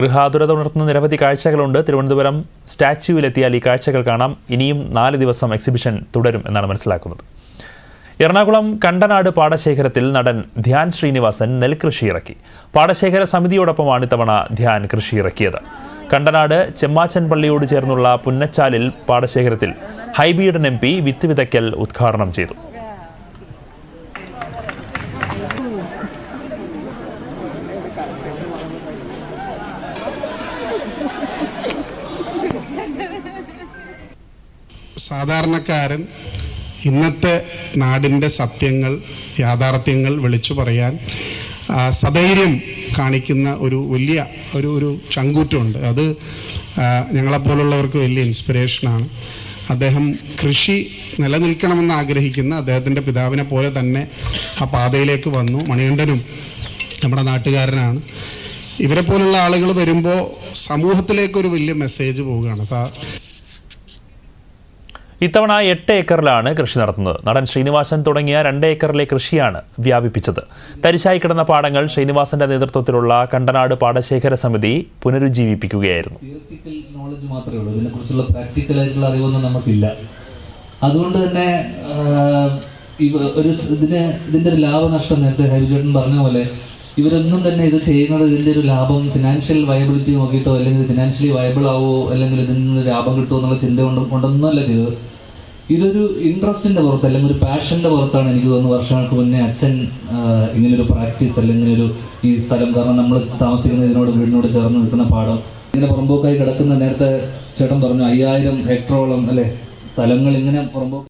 ഗൃഹാതുരത ഉണർത്തുന്ന നിരവധി കാഴ്ചകളുണ്ട്. തിരുവനന്തപുരം സ്റ്റാച്യുവിലെത്തിയാൽ ഈ കാഴ്ചകൾ കാണാം. ഇനിയും 4 ദിവസം എക്സിബിഷൻ തുടരും എന്നാണ് മനസ്സിലാക്കുന്നത്. എറണാകുളം കണ്ടനാട് പാടശേഖരത്തിൽ നടൻ ധ്യാൻ ശ്രീനിവാസൻ നെൽകൃഷി ഇറക്കി. പാടശേഖര സമിതിയോടൊപ്പമാണ് ഇത്തവണ ധ്യാൻ കൃഷി ഇറക്കിയത്. കണ്ടനാട് ചെമ്മാച്ചൻ പള്ളിയോട് ചേർന്നുള്ള പുന്നച്ചാലിൽ പാടശേഖരത്തിൽ ഹൈബീഡൻ MP വിത്ത് വിതയ്ക്കൽ ഉദ്ഘാടനം ചെയ്തു. സാധാരണക്കാരൻ ഇന്നത്തെ നാടിൻ്റെ സത്യങ്ങൾ, യാഥാർത്ഥ്യങ്ങൾ വിളിച്ചു പറയാൻ സധൈര്യം കാണിക്കുന്ന ഒരു വലിയ ഒരു ചങ്കൂറ്റമുണ്ട്. അത് ഞങ്ങളെപ്പോലുള്ളവർക്ക് വലിയ ഇൻസ്പിറേഷനാണ്. അദ്ദേഹം കൃഷി നിലനിൽക്കണമെന്ന് ആഗ്രഹിക്കുന്ന അദ്ദേഹത്തിൻ്റെ പിതാവിനെ പോലെ തന്നെ ആ പാതയിലേക്ക് വന്നു. മണികണ്ഠനും നമ്മുടെ നാട്ടുകാരനാണ്. ഇവരെ പോലുള്ള ആളുകൾ വരുമ്പോൾ സമൂഹത്തിലേക്കൊരു വലിയ മെസ്സേജ് പോവുകയാണ്. ഇത്തവണ 8 ഏക്കറിലാണ് കൃഷി നടത്തുന്നത്. നടൻ ശ്രീനിവാസൻ തുടങ്ങിയ 2 ഏക്കറിലെ കൃഷിയാണ് വ്യാപിപ്പിച്ചത്. തരിശായി കിടന്ന പാടങ്ങൾ ശ്രീനിവാസന്റെ നേതൃത്വത്തിലുള്ള കണ്ടനാട് പാടശേഖര സമിതി പുനരുജ്ജീവിപ്പിക്കുകയായിരുന്നു. തിയറിറ്റിക്കൽ നോളജ് മാത്രമേ ഉള്ളൂ, ഇതിനെക്കുറിച്ചുള്ള പ്രാക്ടിക്കൽ ആയിട്ടുള്ള അറിവൊന്നും നമുക്കില്ല. അതുകൊണ്ട് തന്നെ ഇതിന്റെ ഒരു ലാഭനഷ്ടം നേരത്തെ ഹൈബിചേട്ടൻ പറഞ്ഞ പോലെ ഇവരൊന്നും തന്നെ ഇത് ചെയ്യുന്നത് ഇതിന്റെ ഒരു ലാഭം ഫിനാൻഷ്യൽ വയബിലിറ്റി നോക്കിയിട്ടോ അല്ലെങ്കിൽ ഫിനാൻഷ്യലി വയബിൾ ആവോ അല്ലെങ്കിൽ ഇതിൽ നിന്ന് ലാഭം കിട്ടുമോ എന്നുള്ള ചിന്ത കൊണ്ടൊന്നുമല്ല ചെയ്തത്. ഇതൊരു ഇൻട്രസ്റ്റിന്റെ പുറത്ത് അല്ലെങ്കിൽ ഒരു പാഷന്റെ പുറത്താണ് എനിക്ക് തോന്നുന്നു വർഷങ്ങൾക്ക് മുന്നേ അച്ഛൻ ഇങ്ങനൊരു പ്രാക്ടീസ് അല്ലെങ്കിൽ ഈ സ്ഥലം, കാരണം നമ്മൾ താമസിക്കുന്ന വീടിനോട് ചേർന്ന് നിൽക്കുന്ന പാടം ഇങ്ങനെ പുറമ്പോക്കായി കിടക്കുന്ന, നേരത്തെ ചേട്ടൻ പറഞ്ഞു 5000 ഹെക്ടറോളം അല്ലെ സ്ഥലങ്ങൾ ഇങ്ങനെ പുറമ്പോക്ക്